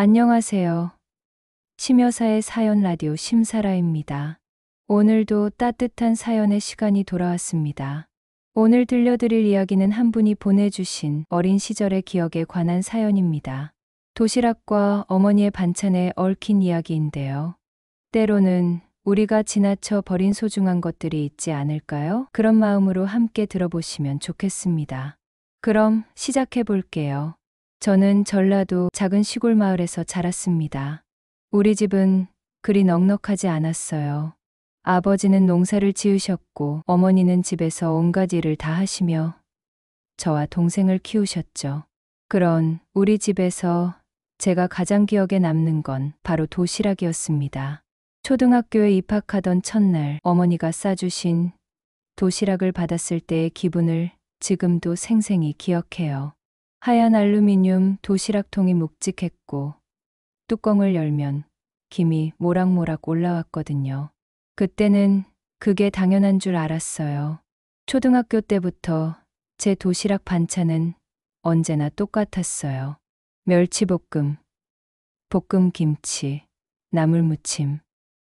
안녕하세요. 심여사의 사연 라디오 심사라입니다. 오늘도 따뜻한 사연의 시간이 돌아왔습니다. 오늘 들려드릴 이야기는 한 분이 보내주신 어린 시절의 기억에 관한 사연입니다. 도시락과 어머니의 반찬에 얽힌 이야기인데요. 때로는 우리가 지나쳐 버린 소중한 것들이 있지 않을까요? 그런 마음으로 함께 들어보시면 좋겠습니다. 그럼 시작해 볼게요. 저는 전라도 작은 시골 마을에서 자랐습니다. 우리 집은 그리 넉넉하지 않았어요. 아버지는 농사를 지으셨고 어머니는 집에서 온갖 일을 다 하시며 저와 동생을 키우셨죠. 그런 우리 집에서 제가 가장 기억에 남는 건 바로 도시락이었습니다. 초등학교에 입학하던 첫날 어머니가 싸주신 도시락을 받았을 때의 기분을 지금도 생생히 기억해요. 하얀 알루미늄 도시락통이 묵직했고 뚜껑을 열면 김이 모락모락 올라왔거든요. 그때는 그게 당연한 줄 알았어요. 초등학교 때부터 제 도시락 반찬은 언제나 똑같았어요. 멸치볶음, 볶음김치, 나물무침.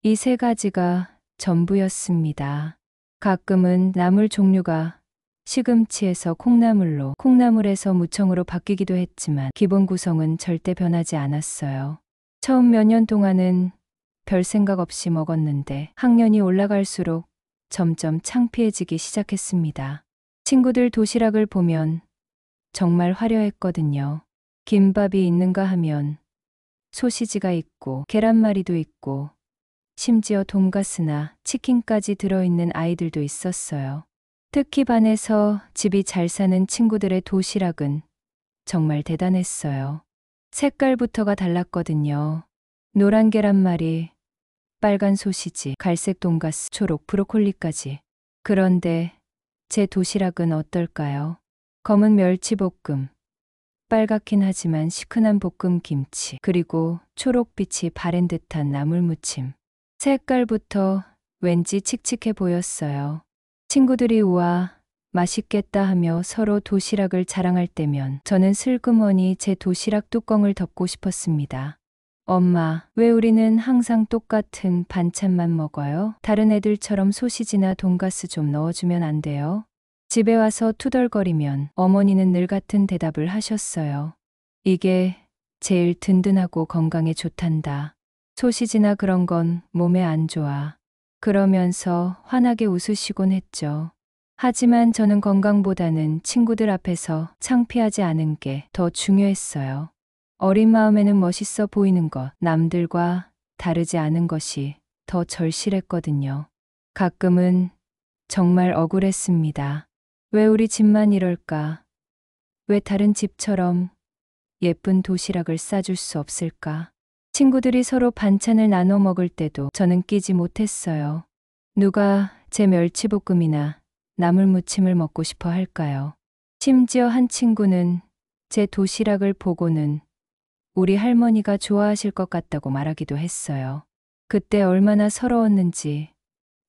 이 세 가지가 전부였습니다. 가끔은 나물 종류가 시금치에서 콩나물로, 콩나물에서 무청으로 바뀌기도 했지만 기본 구성은 절대 변하지 않았어요. 처음 몇 년 동안은 별 생각 없이 먹었는데 학년이 올라갈수록 점점 창피해지기 시작했습니다. 친구들 도시락을 보면 정말 화려했거든요. 김밥이 있는가 하면 소시지가 있고 계란말이도 있고 심지어 돈가스나 치킨까지 들어있는 아이들도 있었어요. 특히 반에서 집이 잘 사는 친구들의 도시락은 정말 대단했어요. 색깔부터가 달랐거든요. 노란 계란말이, 빨간 소시지, 갈색 돈가스, 초록 브로콜리까지. 그런데 제 도시락은 어떨까요? 검은 멸치볶음, 빨갛긴 하지만 시큰한 볶음김치, 그리고 초록빛이 바랜 듯한 나물무침. 색깔부터 왠지 칙칙해 보였어요. 친구들이 우와, 맛있겠다 하며 서로 도시락을 자랑할 때면 저는 슬그머니 제 도시락 뚜껑을 덮고 싶었습니다. 엄마, 왜 우리는 항상 똑같은 반찬만 먹어요? 다른 애들처럼 소시지나 돈가스 좀 넣어주면 안 돼요? 집에 와서 투덜거리면 어머니는 늘 같은 대답을 하셨어요. 이게 제일 든든하고 건강에 좋단다. 소시지나 그런 건 몸에 안 좋아. 그러면서 환하게 웃으시곤 했죠. 하지만 저는 건강보다는 친구들 앞에서 창피하지 않은 게 더 중요했어요. 어린 마음에는 멋있어 보이는 것, 남들과 다르지 않은 것이 더 절실했거든요. 가끔은 정말 억울했습니다. 왜 우리 집만 이럴까? 왜 다른 집처럼 예쁜 도시락을 싸줄 수 없을까? 친구들이 서로 반찬을 나눠 먹을 때도 저는 끼지 못했어요. 누가 제 멸치볶음이나 나물무침을 먹고 싶어 할까요? 심지어 한 친구는 제 도시락을 보고는 우리 할머니가 좋아하실 것 같다고 말하기도 했어요. 그때 얼마나 서러웠는지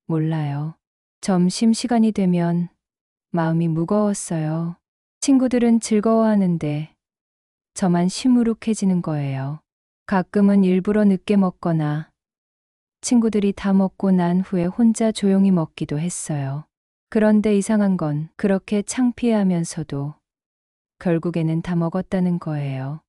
몰라요. 점심시간이 되면 마음이 무거웠어요. 친구들은 즐거워하는데 저만 시무룩해지는 거예요. 가끔은 일부러 늦게 먹거나 친구들이 다 먹고 난 후에 혼자 조용히 먹기도 했어요. 그런데 이상한 건 그렇게 창피해하면서도 결국에는 다 먹었다는 거예요.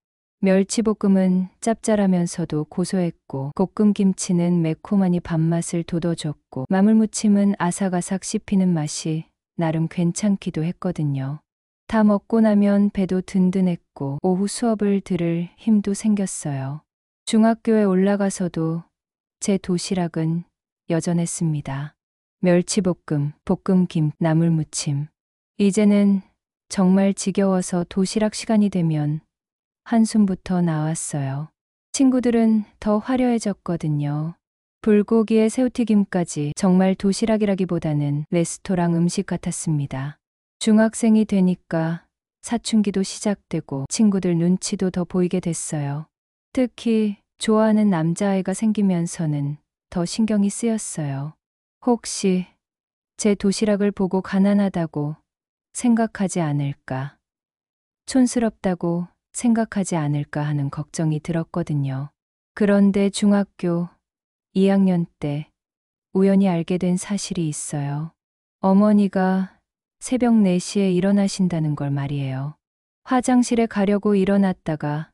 멸치볶음은 짭짤하면서도 고소했고 볶음김치는 매콤하니 밥맛을 돋워줬고 나물무침은 아삭아삭 씹히는 맛이 나름 괜찮기도 했거든요. 다 먹고 나면 배도 든든했고 오후 수업을 들을 힘도 생겼어요. 중학교에 올라가서도 제 도시락은 여전했습니다. 멸치볶음, 볶음김, 나물무침. 이제는 정말 지겨워서 도시락 시간이 되면 한숨부터 나왔어요. 친구들은 더 화려해졌거든요. 불고기에 새우튀김까지 정말 도시락이라기보다는 레스토랑 음식 같았습니다. 중학생이 되니까 사춘기도 시작되고 친구들 눈치도 더 보이게 됐어요. 특히 좋아하는 남자아이가 생기면서는 더 신경이 쓰였어요. 혹시 제 도시락을 보고 가난하다고 생각하지 않을까? 촌스럽다고 생각하지 않을까 하는 걱정이 들었거든요. 그런데 중학교 2학년 때 우연히 알게 된 사실이 있어요. 어머니가 새벽 4시에 일어나신다는 걸 말이에요. 화장실에 가려고 일어났다가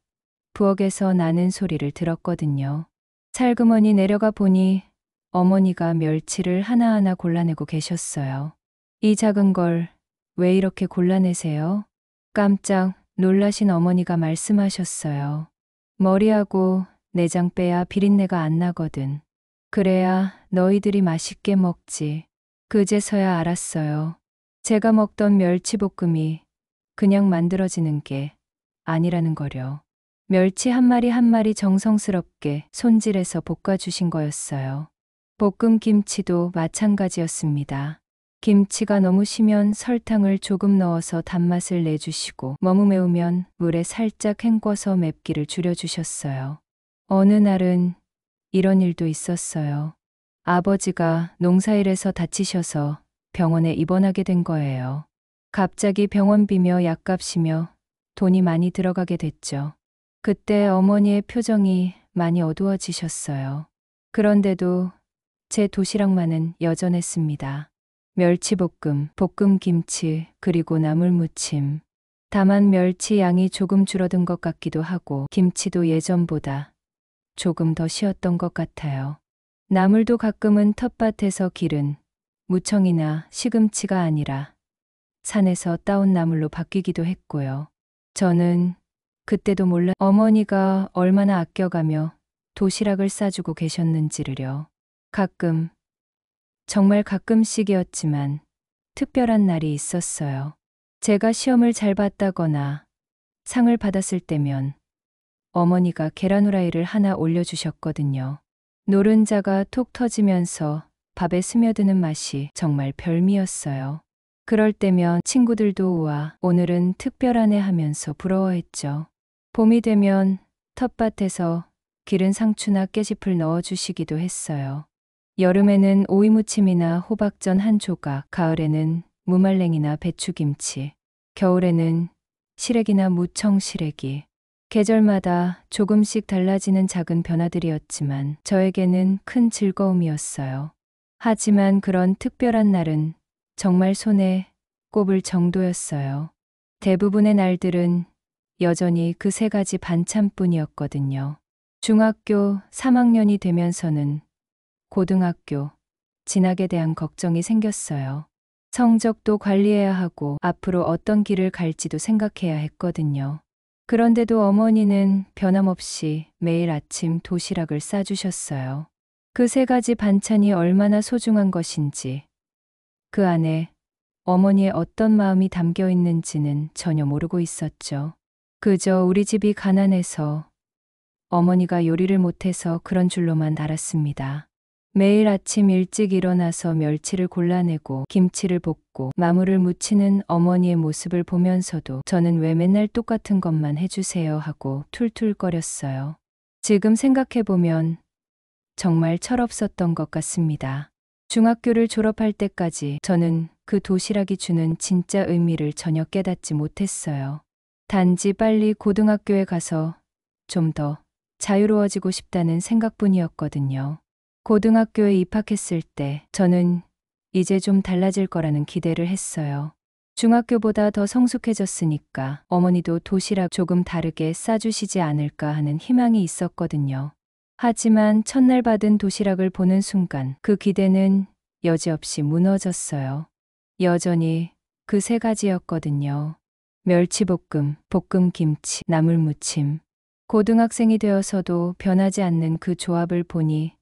부엌에서 나는 소리를 들었거든요. 살그머니 내려가 보니 어머니가 멸치를 하나하나 골라내고 계셨어요. 이 작은 걸 왜 이렇게 골라내세요? 깜짝 놀라신 어머니가 말씀하셨어요. 머리하고 내장 빼야 비린내가 안 나거든. 그래야 너희들이 맛있게 먹지. 그제서야 알았어요. 제가 먹던 멸치볶음이 그냥 만들어지는 게 아니라는 거려. 멸치 한 마리 한 마리 정성스럽게 손질해서 볶아주신 거였어요. 볶음 김치도 마찬가지였습니다. 김치가 너무 시면 설탕을 조금 넣어서 단맛을 내주시고 너무 매우면 물에 살짝 헹궈서 맵기를 줄여주셨어요. 어느 날은 이런 일도 있었어요. 아버지가 농사일에서 다치셔서 병원에 입원하게 된 거예요. 갑자기 병원비며 약값이며 돈이 많이 들어가게 됐죠. 그때 어머니의 표정이 많이 어두워지셨어요. 그런데도 제 도시락만은 여전했습니다. 멸치볶음, 볶음김치, 그리고 나물무침. 다만 멸치 양이 조금 줄어든 것 같기도 하고 김치도 예전보다 조금 더 쉬었던 것 같아요. 나물도 가끔은 텃밭에서 기른 무청이나 시금치가 아니라 산에서 따온 나물로 바뀌기도 했고요. 저는 그때도 몰라 어머니가 얼마나 아껴가며 도시락을 싸주고 계셨는지를요. 가끔, 정말 가끔씩이었지만 특별한 날이 있었어요. 제가 시험을 잘 봤다거나 상을 받았을 때면 어머니가 계란 후라이를 하나 올려주셨거든요. 노른자가 톡 터지면서 밥에 스며드는 맛이 정말 별미였어요. 그럴 때면 친구들도 우와, 오늘은 특별하네 하면서 부러워했죠. 봄이 되면 텃밭에서 기른 상추나 깨짚을 넣어주시기도 했어요. 여름에는 오이무침이나 호박전 한 조각, 가을에는 무말랭이나 배추김치, 겨울에는 시래기나 무청시래기. 계절마다 조금씩 달라지는 작은 변화들이었지만 저에게는 큰 즐거움이었어요. 하지만 그런 특별한 날은 정말 손에 꼽을 정도였어요. 대부분의 날들은 여전히 그 3가지 반찬뿐이었거든요. 중학교 3학년이 되면서는 고등학교 진학에 대한 걱정이 생겼어요. 성적도 관리해야 하고 앞으로 어떤 길을 갈지도 생각해야 했거든요. 그런데도 어머니는 변함없이 매일 아침 도시락을 싸주셨어요. 그 3가지 반찬이 얼마나 소중한 것인지, 그 안에 어머니의 어떤 마음이 담겨 있는지는 전혀 모르고 있었죠. 그저 우리 집이 가난해서 어머니가 요리를 못해서 그런 줄로만 알았습니다. 매일 아침 일찍 일어나서 멸치를 골라내고 김치를 볶고 나물을 무치는 어머니의 모습을 보면서도 저는 왜 맨날 똑같은 것만 해주세요 하고 툴툴거렸어요. 지금 생각해보면 정말 철없었던 것 같습니다. 중학교를 졸업할 때까지 저는 그 도시락이 주는 진짜 의미를 전혀 깨닫지 못했어요. 단지 빨리 고등학교에 가서 좀 더 자유로워지고 싶다는 생각뿐이었거든요. 고등학교에 입학했을 때 저는 이제 좀 달라질 거라는 기대를 했어요. 중학교보다 더 성숙해졌으니까 어머니도 도시락 조금 다르게 싸주시지 않을까 하는 희망이 있었거든요. 하지만 첫날 받은 도시락을 보는 순간 그 기대는 여지없이 무너졌어요. 여전히 그 3가지였거든요. 멸치볶음, 볶음김치, 나물무침. 고등학생이 되어서도 변하지 않는 그 조합을 보니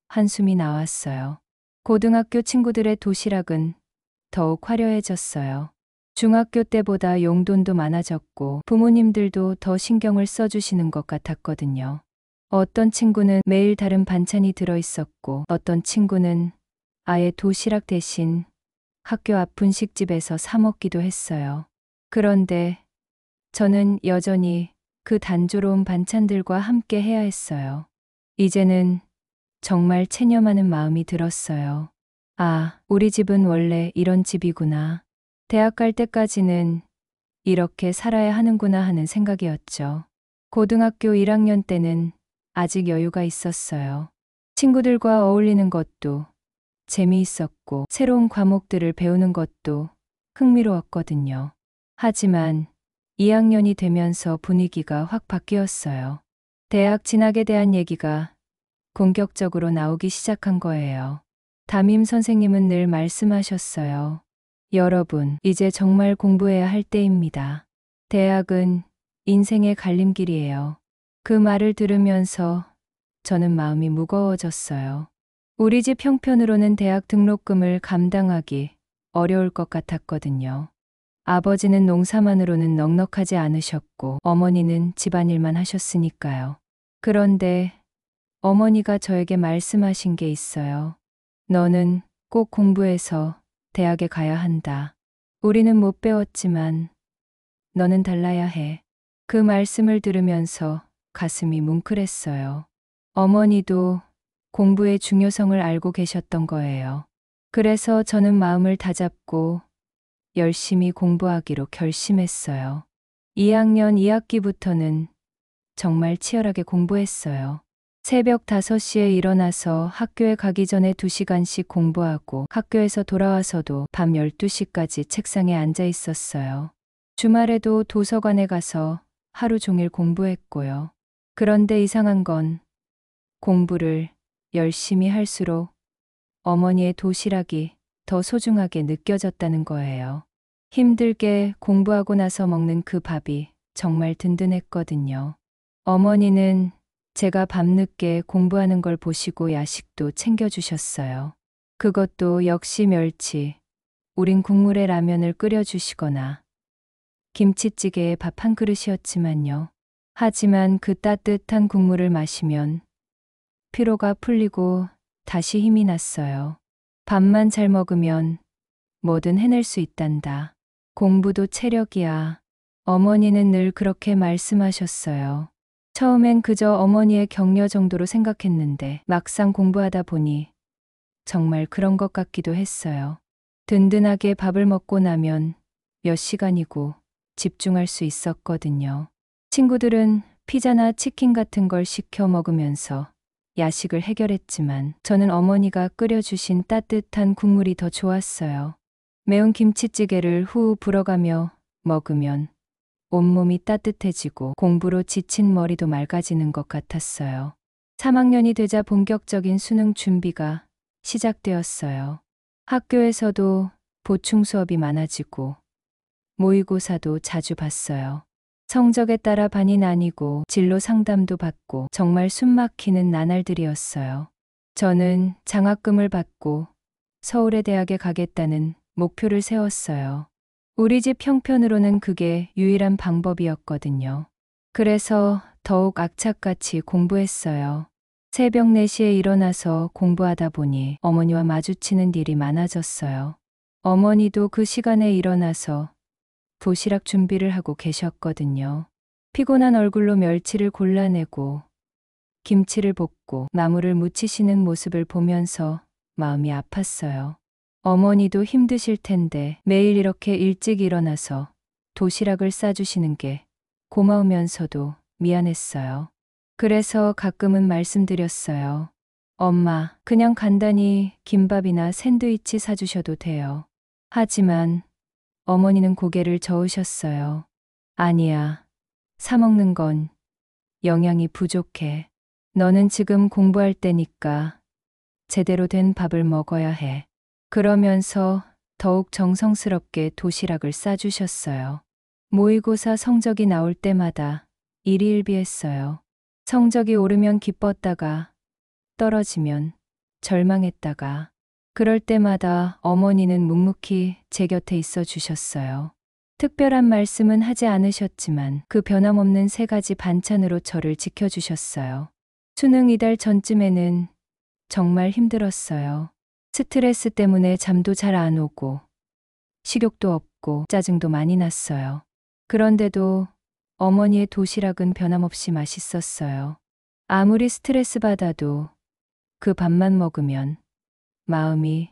한숨이 나왔어요. 고등학교 친구들의 도시락은 더욱 화려해졌어요. 중학교 때보다 용돈도 많아졌고 부모님들도 더 신경을 써주시는 것 같았거든요. 어떤 친구는 매일 다른 반찬이 들어있었고 어떤 친구는 아예 도시락 대신 학교 앞 분식집에서 사 먹기도 했어요. 그런데 저는 여전히 그 단조로운 반찬들과 함께 해야 했어요. 이제는 정말 체념하는 마음이 들었어요. 아, 우리 집은 원래 이런 집이구나. 대학 갈 때까지는 이렇게 살아야 하는구나 하는 생각이었죠. 고등학교 1학년 때는 아직 여유가 있었어요. 친구들과 어울리는 것도 재미있었고 새로운 과목들을 배우는 것도 흥미로웠거든요. 하지만 2학년이 되면서 분위기가 확 바뀌었어요. 대학 진학에 대한 얘기가 본격적으로 나오기 시작한 거예요. 담임 선생님은 늘 말씀하셨어요. 여러분, 이제 정말 공부해야 할 때입니다. 대학은 인생의 갈림길이에요. 그 말을 들으면서 저는 마음이 무거워졌어요. 우리 집 형편으로는 대학 등록금을 감당하기 어려울 것 같았거든요. 아버지는 농사만으로는 넉넉하지 않으셨고 어머니는 집안일만 하셨으니까요. 그런데 어머니가 저에게 말씀하신 게 있어요. 너는 꼭 공부해서 대학에 가야 한다. 우리는 못 배웠지만 너는 달라야 해. 그 말씀을 들으면서 가슴이 뭉클했어요. 어머니도 공부의 중요성을 알고 계셨던 거예요. 그래서 저는 마음을 다잡고 열심히 공부하기로 결심했어요. 2학년 2학기부터는 정말 치열하게 공부했어요. 새벽 5시에 일어나서 학교에 가기 전에 2시간씩 공부하고 학교에서 돌아와서도 밤 12시까지 책상에 앉아 있었어요. 주말에도 도서관에 가서 하루 종일 공부했고요. 그런데 이상한 건 공부를 열심히 할수록 어머니의 도시락이 더 소중하게 느껴졌다는 거예요. 힘들게 공부하고 나서 먹는 그 밥이 정말 든든했거든요. 어머니는 제가 밤늦게 공부하는 걸 보시고 야식도 챙겨주셨어요. 그것도 역시 멸치, 우린 국물에 라면을 끓여주시거나 김치찌개에 밥 한 그릇이었지만요. 하지만 그 따뜻한 국물을 마시면 피로가 풀리고 다시 힘이 났어요. 밥만 잘 먹으면 뭐든 해낼 수 있단다. 공부도 체력이야. 어머니는 늘 그렇게 말씀하셨어요. 처음엔 그저 어머니의 격려 정도로 생각했는데 막상 공부하다 보니 정말 그런 것 같기도 했어요. 든든하게 밥을 먹고 나면 몇 시간이고 집중할 수 있었거든요. 친구들은 피자나 치킨 같은 걸 시켜 먹으면서 야식을 해결했지만 저는 어머니가 끓여주신 따뜻한 국물이 더 좋았어요. 매운 김치찌개를 후 불어가며 먹으면 온몸이 따뜻해지고 공부로 지친 머리도 맑아지는 것 같았어요. 3학년이 되자 본격적인 수능 준비가 시작되었어요. 학교에서도 보충 수업이 많아지고 모의고사도 자주 봤어요. 성적에 따라 반이 나뉘고 진로 상담도 받고 정말 숨막히는 나날들이었어요. 저는 장학금을 받고 서울의 대학에 가겠다는 목표를 세웠어요. 우리 집 형편으로는 그게 유일한 방법이었거든요. 그래서 더욱 악착같이 공부했어요. 새벽 4시에 일어나서 공부하다 보니 어머니와 마주치는 일이 많아졌어요. 어머니도 그 시간에 일어나서 도시락 준비를 하고 계셨거든요. 피곤한 얼굴로 멸치를 골라내고 김치를 볶고 나물을 무치시는 모습을 보면서 마음이 아팠어요. 어머니도 힘드실 텐데 매일 이렇게 일찍 일어나서 도시락을 싸주시는 게 고마우면서도 미안했어요. 그래서 가끔은 말씀드렸어요. 엄마, 그냥 간단히 김밥이나 샌드위치 사주셔도 돼요. 하지만 어머니는 고개를 저으셨어요. 아니야. 사 먹는 건 영양이 부족해. 너는 지금 공부할 때니까 제대로 된 밥을 먹어야 해. 그러면서 더욱 정성스럽게 도시락을 싸주셨어요. 모의고사 성적이 나올 때마다 일희일비했어요. 성적이 오르면 기뻤다가 떨어지면 절망했다가 그럴 때마다 어머니는 묵묵히 제 곁에 있어 주셨어요. 특별한 말씀은 하지 않으셨지만 그 변함없는 3가지 반찬으로 저를 지켜주셨어요. 수능 이달 전쯤에는 정말 힘들었어요. 스트레스 때문에 잠도 잘 안 오고 식욕도 없고 짜증도 많이 났어요. 그런데도 어머니의 도시락은 변함없이 맛있었어요. 아무리 스트레스 받아도 그 밥만 먹으면 마음이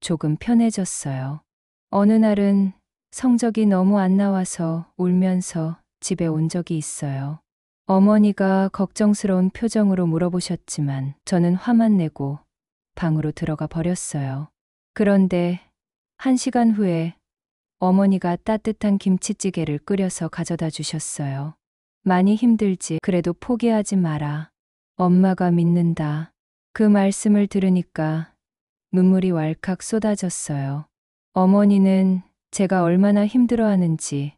조금 편해졌어요. 어느 날은 성적이 너무 안 나와서 울면서 집에 온 적이 있어요. 어머니가 걱정스러운 표정으로 물어보셨지만 저는 화만 내고 방으로 들어가 버렸어요. 그런데 1시간 후에 어머니가 따뜻한 김치찌개를 끓여서 가져다 주셨어요. 많이 힘들지. 그래도 포기하지 마라. 엄마가 믿는다. 그 말씀을 들으니까 눈물이 왈칵 쏟아졌어요. 어머니는 제가 얼마나 힘들어하는지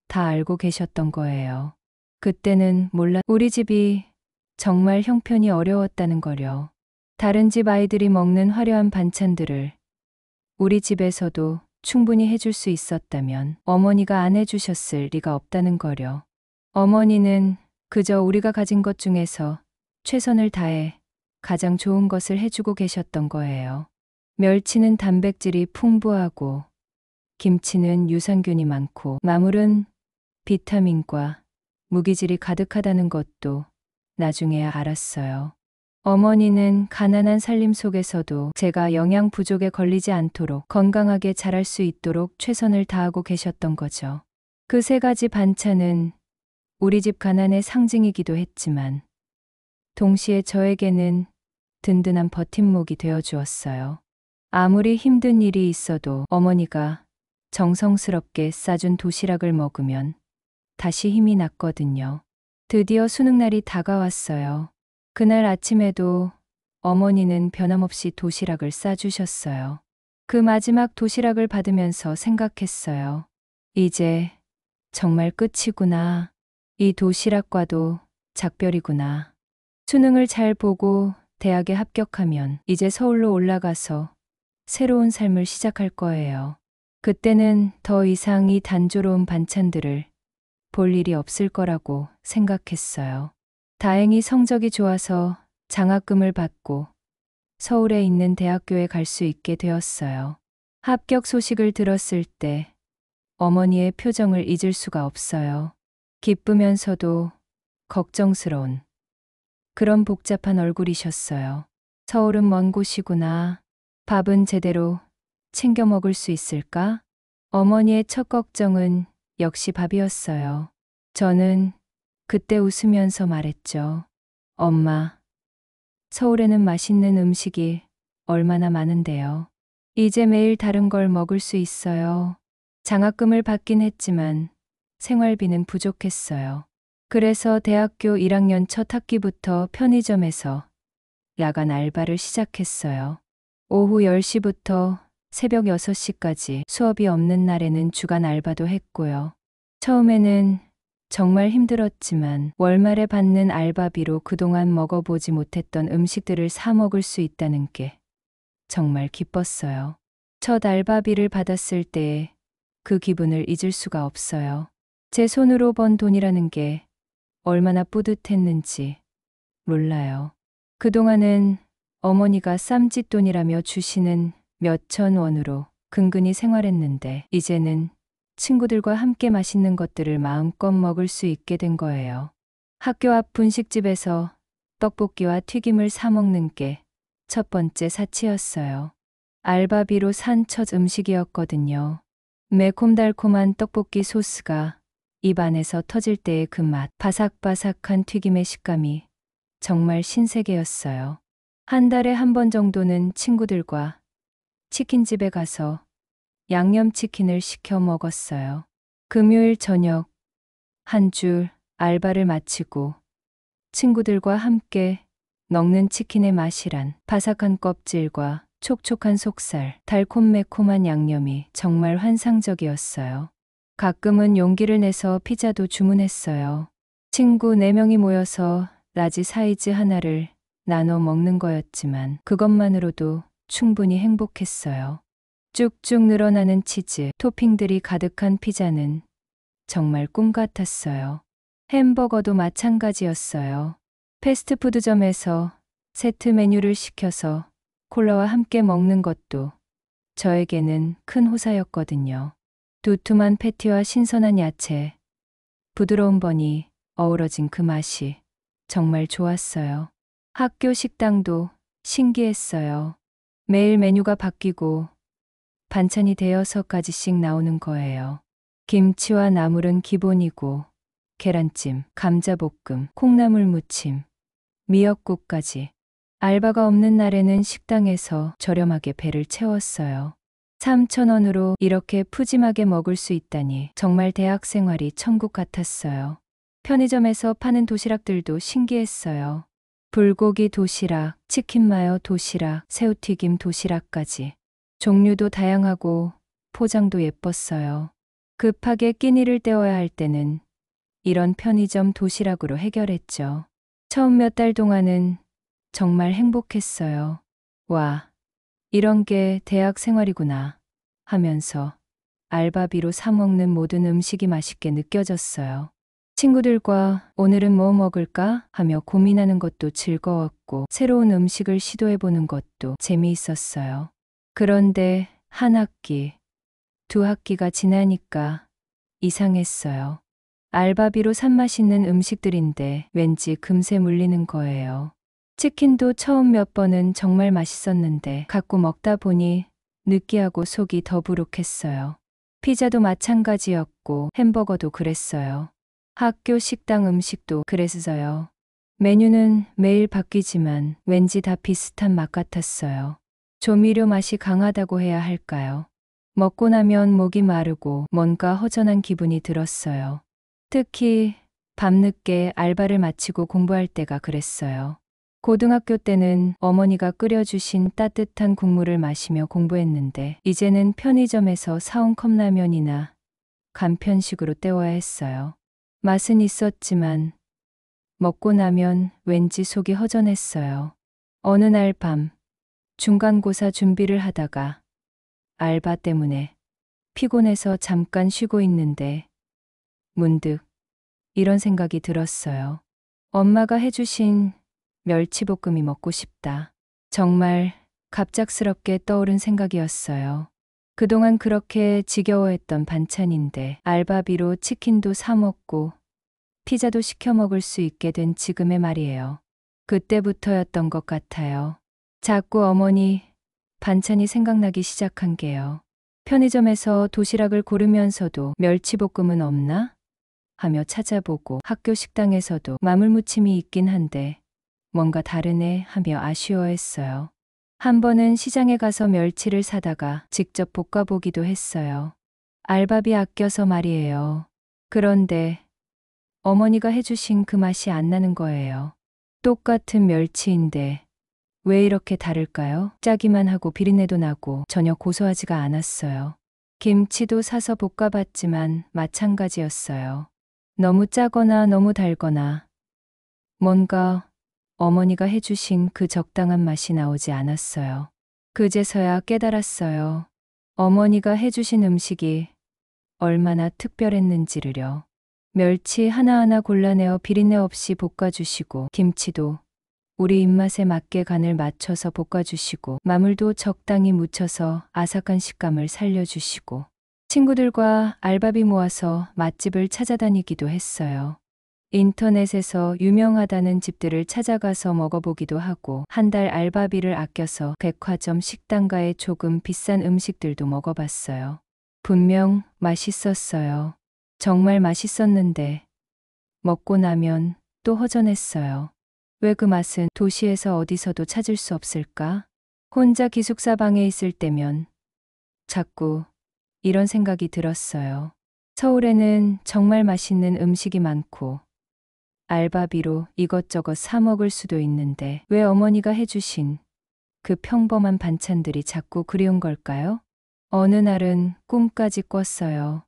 다 알고 계셨던 거예요. 그때는 우리 집이 정말 형편이 어려웠다는 거요. 다른 집 아이들이 먹는 화려한 반찬들을 우리 집에서도 충분히 해줄 수 있었다면 어머니가 안 해주셨을 리가 없다는 거요. 어머니는 그저 우리가 가진 것 중에서 최선을 다해 가장 좋은 것을 해주고 계셨던 거예요. 멸치는 단백질이 풍부하고 김치는 유산균이 많고 마물은 비타민과 무기질이 가득하다는 것도 나중에야 알았어요. 어머니는 가난한 살림 속에서도 제가 영양 부족에 걸리지 않도록 건강하게 자랄 수 있도록 최선을 다하고 계셨던 거죠. 그 3가지 반찬은 우리 집 가난의 상징이기도 했지만 동시에 저에게는 든든한 버팀목이 되어 주었어요. 아무리 힘든 일이 있어도 어머니가 정성스럽게 싸준 도시락을 먹으면 다시 힘이 났거든요. 드디어 수능날이 다가왔어요. 그날 아침에도 어머니는 변함없이 도시락을 싸주셨어요. 그 마지막 도시락을 받으면서 생각했어요. 이제 정말 끝이구나. 이 도시락과도 작별이구나. 수능을 잘 보고 대학에 합격하면 이제 서울로 올라가서 새로운 삶을 시작할 거예요. 그때는 더 이상 이 단조로운 반찬들을 볼 일이 없을 거라고 생각했어요. 다행히 성적이 좋아서 장학금을 받고 서울에 있는 대학교에 갈 수 있게 되었어요. 합격 소식을 들었을 때 어머니의 표정을 잊을 수가 없어요. 기쁘면서도 걱정스러운 그런 복잡한 얼굴이셨어요. 서울은 먼 곳이구나. 밥은 제대로 챙겨 먹을 수 있을까? 어머니의 첫 걱정은 역시 밥이었어요. 저는 그때 웃으면서 말했죠. 엄마, 서울에는 맛있는 음식이 얼마나 많은데요. 이제 매일 다른 걸 먹을 수 있어요. 장학금을 받긴 했지만 생활비는 부족했어요. 그래서 대학교 1학년 첫 학기부터 편의점에서 야간 알바를 시작했어요. 오후 10시부터 새벽 6시까지 수업이 없는 날에는 주간 알바도 했고요. 처음에는 정말 힘들었지만 월말에 받는 알바비로 그동안 먹어보지 못했던 음식들을 사 먹을 수 있다는 게 정말 기뻤어요. 첫 알바비를 받았을 때의 그 기분을 잊을 수가 없어요. 제 손으로 번 돈이라는 게 얼마나 뿌듯했는지 몰라요. 그동안은 어머니가 쌈짓돈이라며 주시는 몇천 원으로 근근히 생활했는데 이제는 친구들과 함께 맛있는 것들을 마음껏 먹을 수 있게 된 거예요. 학교 앞 분식집에서 떡볶이와 튀김을 사 먹는 게 첫 번째 사치였어요. 알바비로 산 첫 음식이었거든요. 매콤달콤한 떡볶이 소스가 입 안에서 터질 때의 그 맛, 바삭바삭한 튀김의 식감이 정말 신세계였어요. 한 달에 한 번 정도는 친구들과 치킨집에 가서 양념치킨을 시켜 먹었어요. 금요일 저녁 한 줄 알바를 마치고 친구들과 함께 먹는 치킨의 맛이란 바삭한 껍질과 촉촉한 속살, 달콤매콤한 양념이 정말 환상적이었어요. 가끔은 용기를 내서 피자도 주문했어요. 친구 4명이 모여서 라지 사이즈 하나를 나눠 먹는 거였지만 그것만으로도 충분히 행복했어요. 쭉쭉 늘어나는 치즈, 토핑들이 가득한 피자는 정말 꿈 같았어요. 햄버거도 마찬가지였어요. 패스트푸드점에서 세트 메뉴를 시켜서 콜라와 함께 먹는 것도 저에게는 큰 호사였거든요. 두툼한 패티와 신선한 야채, 부드러운 번이 어우러진 그 맛이 정말 좋았어요. 학교 식당도 신기했어요. 매일 메뉴가 바뀌고 반찬이 대여섯 가지씩 나오는 거예요. 김치와 나물은 기본이고 계란찜, 감자볶음, 콩나물 무침, 미역국까지. 알바가 없는 날에는 식당에서 저렴하게 배를 채웠어요. 3,000원으로 이렇게 푸짐하게 먹을 수 있다니 정말 대학 생활이 천국 같았어요. 편의점에서 파는 도시락들도 신기했어요. 불고기 도시락, 치킨 마요 도시락, 새우튀김 도시락까지. 종류도 다양하고 포장도 예뻤어요. 급하게 끼니를 때워야 할 때는 이런 편의점 도시락으로 해결했죠. 처음 몇 달 동안은 정말 행복했어요. 와, 이런 게 대학 생활이구나 하면서 알바비로 사 먹는 모든 음식이 맛있게 느껴졌어요. 친구들과 오늘은 뭐 먹을까 하며 고민하는 것도 즐거웠고 새로운 음식을 시도해보는 것도 재미있었어요. 그런데 한 학기, 두 학기가 지나니까 이상했어요. 알바비로 산 맛있는 음식들인데 왠지 금세 물리는 거예요. 치킨도 처음 몇 번은 정말 맛있었는데 갖고 먹다 보니 느끼하고 속이 더부룩했어요. 피자도 마찬가지였고 햄버거도 그랬어요. 학교 식당 음식도 그랬어요. 메뉴는 매일 바뀌지만 왠지 다 비슷한 맛 같았어요. 조미료 맛이 강하다고 해야 할까요? 먹고 나면 목이 마르고 뭔가 허전한 기분이 들었어요. 특히 밤늦게 알바를 마치고 공부할 때가 그랬어요. 고등학교 때는 어머니가 끓여주신 따뜻한 국물을 마시며 공부했는데 이제는 편의점에서 사온 컵라면이나 간편식으로 때워야 했어요. 맛은 있었지만 먹고 나면 왠지 속이 허전했어요. 어느 날 밤 중간고사 준비를 하다가 알바 때문에 피곤해서 잠깐 쉬고 있는데 문득 이런 생각이 들었어요. 엄마가 해주신 멸치볶음이 먹고 싶다. 정말 갑작스럽게 떠오른 생각이었어요. 그동안 그렇게 지겨워했던 반찬인데 알바비로 치킨도 사 먹고 피자도 시켜 먹을 수 있게 된 지금의 말이에요. 그때부터였던 것 같아요. 자꾸 어머니 반찬이 생각나기 시작한 게요. 편의점에서 도시락을 고르면서도 멸치볶음은 없나? 하며 찾아보고 학교 식당에서도 마물무침이 있긴 한데 뭔가 다르네 하며 아쉬워했어요. 한 번은 시장에 가서 멸치를 사다가 직접 볶아보기도 했어요. 알바비 아껴서 말이에요. 그런데 어머니가 해주신 그 맛이 안 나는 거예요. 똑같은 멸치인데 왜 이렇게 다를까요? 짜기만 하고 비린내도 나고 전혀 고소하지가 않았어요. 김치도 사서 볶아봤지만 마찬가지였어요. 너무 짜거나 너무 달거나 뭔가 어머니가 해주신 그 적당한 맛이 나오지 않았어요. 그제서야 깨달았어요. 어머니가 해주신 음식이 얼마나 특별했는지를요. 멸치 하나하나 골라내어 비린내 없이 볶아주시고 김치도 우리 입맛에 맞게 간을 맞춰서 볶아주시고 마물도 적당히 묻혀서 아삭한 식감을 살려주시고 친구들과 알바비 모아서 맛집을 찾아다니기도 했어요. 인터넷에서 유명하다는 집들을 찾아가서 먹어보기도 하고 한 달 알바비를 아껴서 백화점 식당가의 조금 비싼 음식들도 먹어봤어요. 분명 맛있었어요. 정말 맛있었는데 먹고 나면 또 허전했어요. 왜 그 맛은 도시에서 어디서도 찾을 수 없을까? 혼자 기숙사 방에 있을 때면 자꾸 이런 생각이 들었어요. 서울에는 정말 맛있는 음식이 많고 알바비로 이것저것 사 먹을 수도 있는데 왜 어머니가 해주신 그 평범한 반찬들이 자꾸 그리운 걸까요? 어느 날은 꿈까지 꿨어요.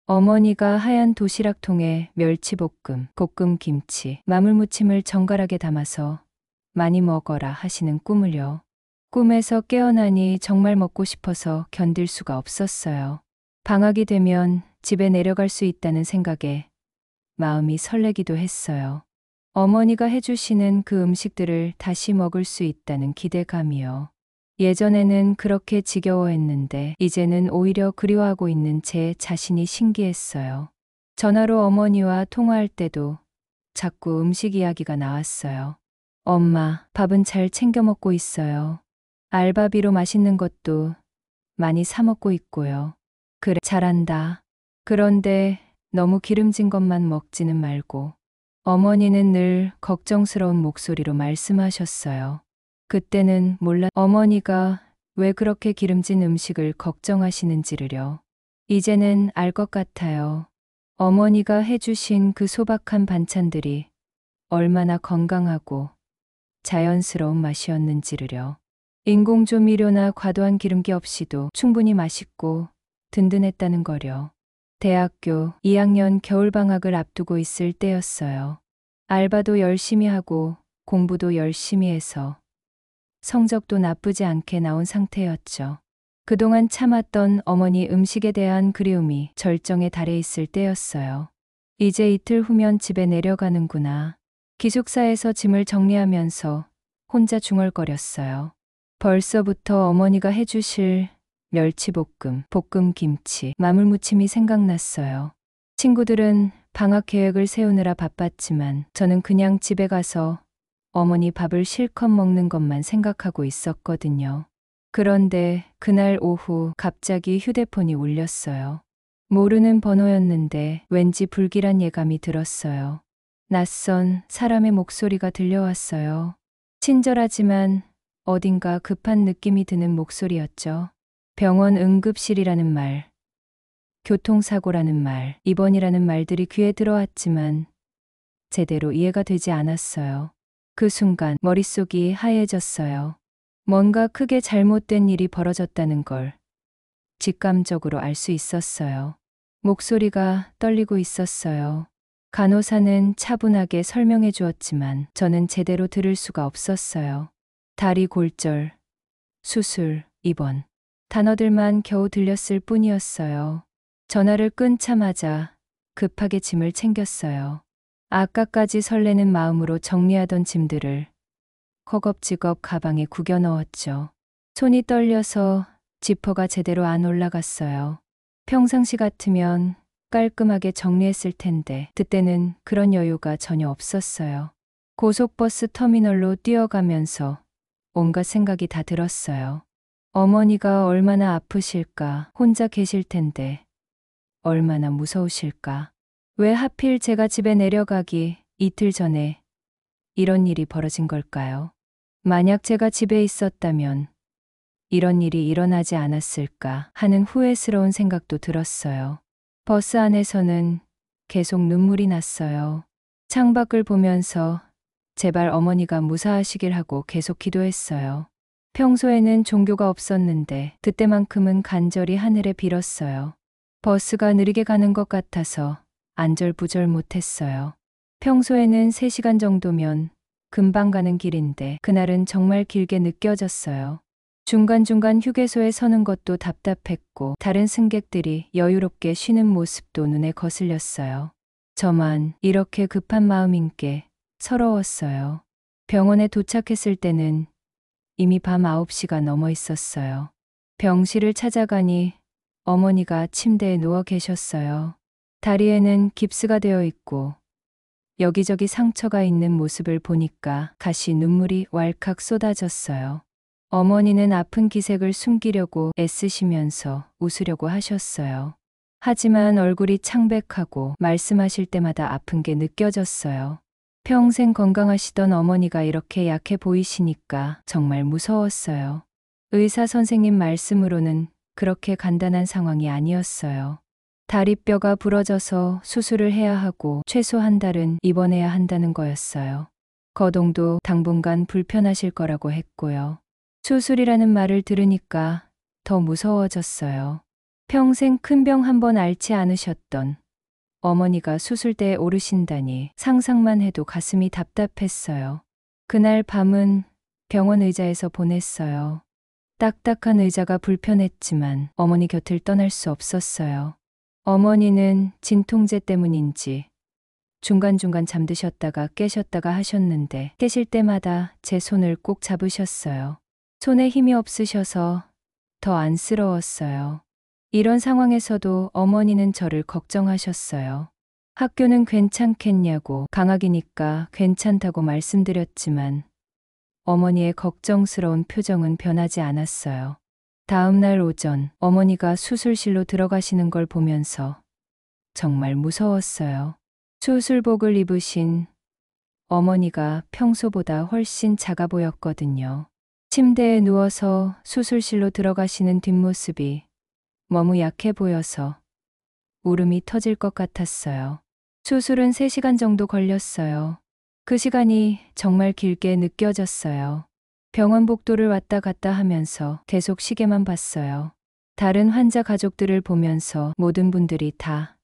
어머니가 하얀 도시락통에 멸치볶음, 볶음김치, 마물무침을 정갈하게 담아서 많이 먹어라 하시는 꿈을요. 꿈에서 깨어나니 정말 먹고 싶어서 견딜 수가 없었어요. 방학이 되면 집에 내려갈 수 있다는 생각에 마음이 설레기도 했어요. 어머니가 해주시는 그 음식들을 다시 먹을 수 있다는 기대감이요. 예전에는 그렇게 지겨워했는데 이제는 오히려 그리워하고 있는 제 자신이 신기했어요. 전화로 어머니와 통화할 때도 자꾸 음식 이야기가 나왔어요. 엄마, 밥은 잘 챙겨 먹고 있어요. 알바비로 맛있는 것도 많이 사 먹고 있고요. 그래, 잘한다. 그런데 너무 기름진 것만 먹지는 말고. 어머니는 늘 걱정스러운 목소리로 말씀하셨어요. 그때는 몰라 어머니가 왜 그렇게 기름진 음식을 걱정하시는지를요. 이제는 알 것 같아요. 어머니가 해주신 그 소박한 반찬들이 얼마나 건강하고 자연스러운 맛이었는지를요. 인공조미료나 과도한 기름기 없이도 충분히 맛있고 든든했다는 거려. 대학교 2학년 겨울방학을 앞두고 있을 때였어요. 알바도 열심히 하고 공부도 열심히 해서 성적도 나쁘지 않게 나온 상태였죠. 그동안 참았던 어머니 음식에 대한 그리움이 절정에 달해 있을 때였어요. 이제 이틀 후면 집에 내려가는구나. 기숙사에서 짐을 정리하면서 혼자 중얼거렸어요. 벌써부터 어머니가 해주실 멸치볶음, 볶음김치, 나물무침이 생각났어요. 친구들은 방학 계획을 세우느라 바빴지만 저는 그냥 집에 가서 어머니 밥을 실컷 먹는 것만 생각하고 있었거든요. 그런데 그날 오후 갑자기 휴대폰이 울렸어요. 모르는 번호였는데 왠지 불길한 예감이 들었어요. 낯선 사람의 목소리가 들려왔어요. 친절하지만 어딘가 급한 느낌이 드는 목소리였죠. 병원 응급실이라는 말, 교통사고라는 말, 입원이라는 말들이 귀에 들어왔지만 제대로 이해가 되지 않았어요. 그 순간 머릿속이 하얘졌어요. 뭔가 크게 잘못된 일이 벌어졌다는 걸 직감적으로 알 수 있었어요. 목소리가 떨리고 있었어요. 간호사는 차분하게 설명해 주었지만 저는 제대로 들을 수가 없었어요. 다리 골절, 수술, 입원. 단어들만 겨우 들렸을 뿐이었어요. 전화를 끊자마자 급하게 짐을 챙겼어요. 아까까지 설레는 마음으로 정리하던 짐들을 허겁지겁 가방에 구겨 넣었죠. 손이 떨려서 지퍼가 제대로 안 올라갔어요. 평상시 같으면 깔끔하게 정리했을 텐데 그때는 그런 여유가 전혀 없었어요. 고속버스 터미널로 뛰어가면서 온갖 생각이 다 들었어요. 어머니가 얼마나 아프실까, 혼자 계실 텐데 얼마나 무서우실까. 왜 하필 제가 집에 내려가기 이틀 전에 이런 일이 벌어진 걸까요? 만약 제가 집에 있었다면 이런 일이 일어나지 않았을까 하는 후회스러운 생각도 들었어요. 버스 안에서는 계속 눈물이 났어요. 창밖을 보면서 제발 어머니가 무사하시길 하고 계속 기도했어요. 평소에는 종교가 없었는데 그때만큼은 간절히 하늘에 빌었어요. 버스가 느리게 가는 것 같아서 안절부절 못했어요. 평소에는 3시간 정도면 금방 가는 길인데 그날은 정말 길게 느껴졌어요. 중간중간 휴게소에 서는 것도 답답했고 다른 승객들이 여유롭게 쉬는 모습도 눈에 거슬렸어요. 저만 이렇게 급한 마음인 게 서러웠어요. 병원에 도착했을 때는 이미 밤 9시가 넘어 있었어요. 병실을 찾아가니 어머니가 침대에 누워 계셨어요. 다리에는 깁스가 되어 있고 여기저기 상처가 있는 모습을 보니까 다시 눈물이 왈칵 쏟아졌어요. 어머니는 아픈 기색을 숨기려고 애쓰시면서 웃으려고 하셨어요. 하지만 얼굴이 창백하고 말씀하실 때마다 아픈 게 느껴졌어요. 평생 건강하시던 어머니가 이렇게 약해 보이시니까 정말 무서웠어요. 의사 선생님 말씀으로는 그렇게 간단한 상황이 아니었어요. 다리뼈가 부러져서 수술을 해야 하고 최소 한 달은 입원해야 한다는 거였어요. 거동도 당분간 불편하실 거라고 했고요. 수술이라는 말을 들으니까 더 무서워졌어요. 평생 큰 병 한 번 앓지 않으셨던 어머니가 수술대에 오르신다니 상상만 해도 가슴이 답답했어요. 그날 밤은 병원 의자에서 보냈어요. 딱딱한 의자가 불편했지만 어머니 곁을 떠날 수 없었어요. 어머니는 진통제 때문인지 중간중간 잠드셨다가 깨셨다가 하셨는데 깨실 때마다 제 손을 꼭 잡으셨어요. 손에 힘이 없으셔서 더 안쓰러웠어요. 이런 상황에서도 어머니는 저를 걱정하셨어요. 학교는 괜찮겠냐고 방학이니까 괜찮다고 말씀드렸지만 어머니의 걱정스러운 표정은 변하지 않았어요. 다음 날 오전 어머니가 수술실로 들어가시는 걸 보면서 정말 무서웠어요. 수술복을 입으신 어머니가 평소보다 훨씬 작아 보였거든요. 침대에 누워서 수술실로 들어가시는 뒷모습이 너무 약해 보여서 울음이 터질 것 같았어요. 수술은 3시간 정도 걸렸어요. 그 시간이 정말 길게 느껴졌어요. 병원 복도를 왔다 갔다 하면서 계속 시계만 봤어요. 다른 환자 가족들을 보면서 모든 분들이 다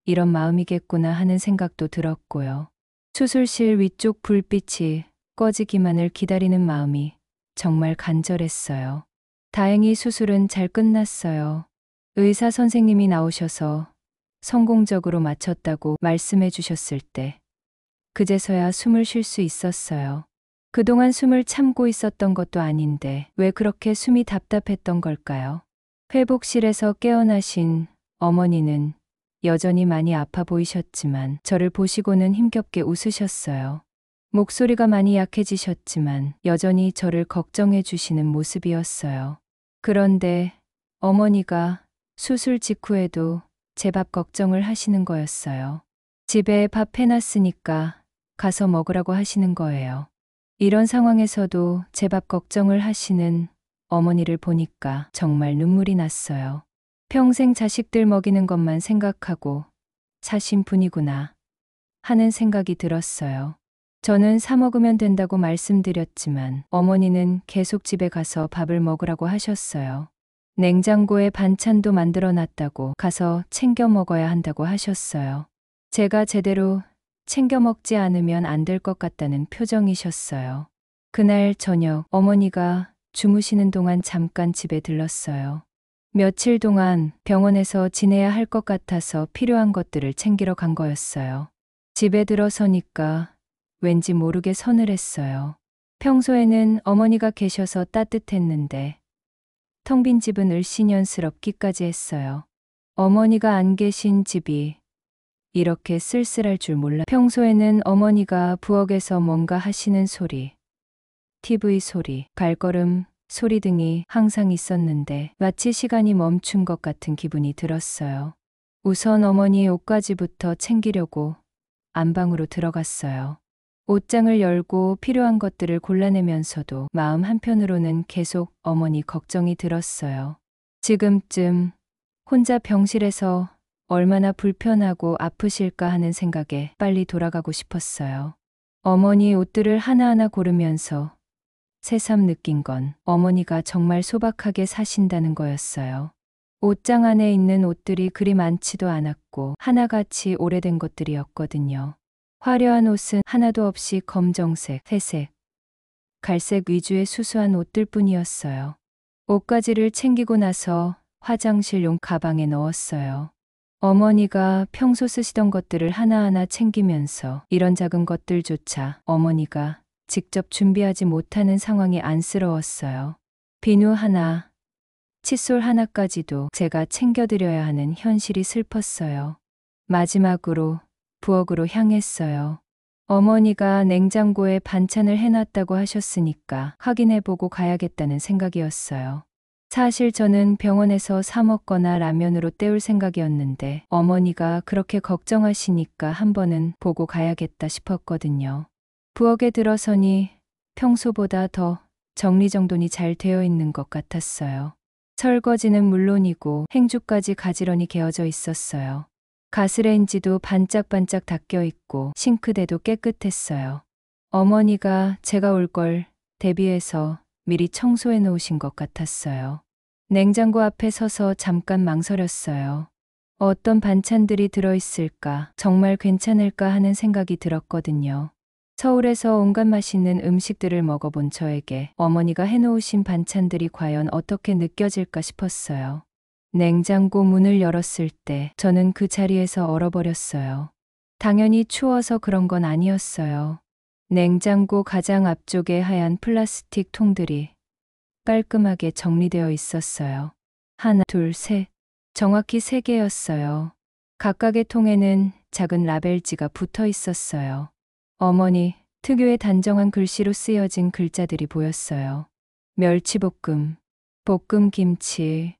이런 마음이겠구나 하는 생각도 들었고요. 수술실 위쪽 불빛이 꺼지기만을 기다리는 마음이 정말 간절했어요. 다행히 수술은 잘 끝났어요. 의사 선생님이 나오셔서 성공적으로 마쳤다고 말씀해 주셨을 때 그제서야 숨을 쉴 수 있었어요. 그동안 숨을 참고 있었던 것도 아닌데 왜 그렇게 숨이 답답했던 걸까요? 회복실에서 깨어나신 어머니는 여전히 많이 아파 보이셨지만 저를 보시고는 힘겹게 웃으셨어요. 목소리가 많이 약해지셨지만 여전히 저를 걱정해 주시는 모습이었어요. 그런데 어머니가 수술 직후에도 제 밥 걱정을 하시는 거였어요. 집에 밥 해놨으니까 가서 먹으라고 하시는 거예요. 이런 상황에서도 제 밥 걱정을 하시는 어머니를 보니까 정말 눈물이 났어요. 평생 자식들 먹이는 것만 생각하고 사신 분이구나 하는 생각이 들었어요. 저는 사 먹으면 된다고 말씀드렸지만 어머니는 계속 집에 가서 밥을 먹으라고 하셨어요. 냉장고에 반찬도 만들어 놨다고 가서 챙겨 먹어야 한다고 하셨어요. 제가 제대로 챙겨 먹지 않으면 안 될 것 같다는 표정이셨어요. 그날 저녁 어머니가 주무시는 동안 잠깐 집에 들렀어요. 며칠 동안 병원에서 지내야 할 것 같아서 필요한 것들을 챙기러 간 거였어요. 집에 들어서니까 왠지 모르게 서늘했어요. 평소에는 어머니가 계셔서 따뜻했는데 텅 빈 집은 을씨년스럽기까지 했어요. 어머니가 안 계신 집이 이렇게 쓸쓸할 줄 몰라. 평소에는 어머니가 부엌에서 뭔가 하시는 소리, TV 소리, 발걸음 소리 등이 항상 있었는데 마치 시간이 멈춘 것 같은 기분이 들었어요. 우선 어머니의 옷가지부터 챙기려고 안방으로 들어갔어요. 옷장을 열고 필요한 것들을 골라내면서도 마음 한편으로는 계속 어머니 걱정이 들었어요. 지금쯤 혼자 병실에서 얼마나 불편하고 아프실까 하는 생각에 빨리 돌아가고 싶었어요. 어머니 옷들을 하나하나 고르면서 새삼 느낀 건 어머니가 정말 소박하게 사신다는 거였어요. 옷장 안에 있는 옷들이 그리 많지도 않았고 하나같이 오래된 것들이었거든요. 화려한 옷은 하나도 없이 검정색, 회색, 갈색 위주의 수수한 옷들 뿐이었어요. 옷가지를 챙기고 나서 화장실용 가방에 넣었어요. 어머니가 평소 쓰시던 것들을 하나하나 챙기면서 이런 작은 것들조차 어머니가 직접 준비하지 못하는 상황이 안쓰러웠어요. 비누 하나, 칫솔 하나까지도 제가 챙겨드려야 하는 현실이 슬펐어요. 마지막으로 부엌으로 향했어요. 어머니가 냉장고에 반찬을 해놨다고 하셨으니까 확인해보고 가야겠다는 생각이었어요. 사실 저는 병원에서 사 먹거나 라면으로 때울 생각이었는데 어머니가 그렇게 걱정하시니까 한 번은 보고 가야겠다 싶었거든요. 부엌에 들어서니 평소보다 더 정리정돈이 잘 되어 있는 것 같았어요. 설거지는 물론이고 행주까지 가지런히 개어져 있었어요. 가스레인지도 반짝반짝 닦여 있고 싱크대도 깨끗했어요. 어머니가 제가 올 걸 대비해서 미리 청소해 놓으신 것 같았어요. 냉장고 앞에 서서 잠깐 망설였어요. 어떤 반찬들이 들어있을까, 정말 괜찮을까 하는 생각이 들었거든요. 서울에서 온갖 맛있는 음식들을 먹어본 저에게 어머니가 해놓으신 반찬들이 과연 어떻게 느껴질까 싶었어요. 냉장고 문을 열었을 때 저는 그 자리에서 얼어버렸어요. 당연히 추워서 그런 건 아니었어요. 냉장고 가장 앞쪽에 하얀 플라스틱 통들이 깔끔하게 정리되어 있었어요. 하나, 둘, 셋. 정확히 3개였어요. 각각의 통에는 작은 라벨지가 붙어 있었어요. 어머니 특유의 단정한 글씨로 쓰여진 글자들이 보였어요. 멸치볶음, 볶음 김치,